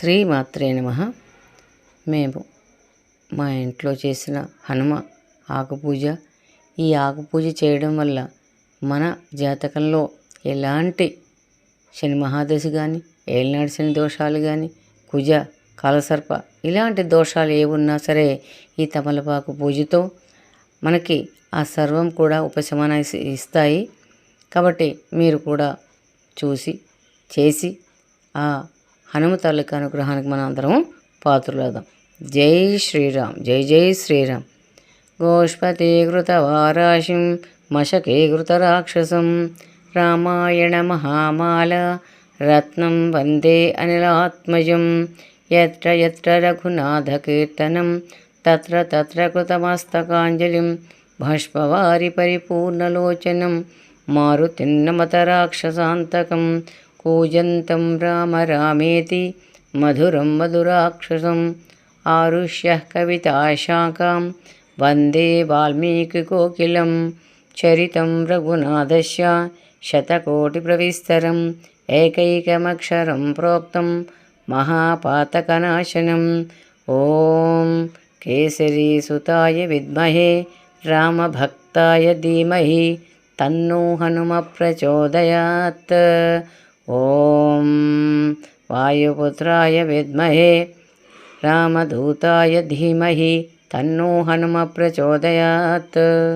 శ్రీమాత్రే నమః. మేము మా ఇంట్లో చేసిన హనుమ ఆకుపూజ. ఈ ఆకుపూజ చేయడం వల్ల మన జాతకంలో ఎలాంటి శని మహాదశ కానీ, ఏలినాడు శని దోషాలు కానీ, కుజ కాలసర్ప ఇలాంటి దోషాలు ఏమున్నా సరే ఈ తమలపాకు పూజతో మనకి ఆ సర్వం కూడా ఉపశమన ఇస్తాయి. కాబట్టి మీరు కూడా చూసి చేసి ఆ హనుమ తాలూకా అనుగ్రహానికి మనం అందరం పాత్రులవుదాం. జై శ్రీరామ్, జై జై శ్రీరామ్. గోష్పతీకృత వారాశిం మశకీకృత రాక్షసం రామాయణ మహామాల రత్నం వందే అనిలాత్మజం. యత్ర యత్ర రఘునాథ కీర్తనం తత్ర తత్ర కృతమస్తకాంజలిం భష్మవారి పరిపూర్ణలోచనం మారుతిన్నమత రాక్షసాంతకం కూజంతం రామ రామేతి మధురం మధురాక్షసం ఆరుష్య కవితాశాఖాం వందే వాల్మీకికోకిలం చరితం రఘునాథస్య శతకోటిప్రవిస్తరం ఏకైకమక్షరం ప్రోక్తం మహాపాతకనాశనం. ఓం కేసరీసుతాయ విద్మహే రామభక్తాయ ధీమహి తన్నో హనుమ ప్రచోదయాత్. ఓం వాయుపుత్రాయ విద్మహే రామదూతాయ ధీమహి తన్నో హనుమ ప్రచోదయాత్.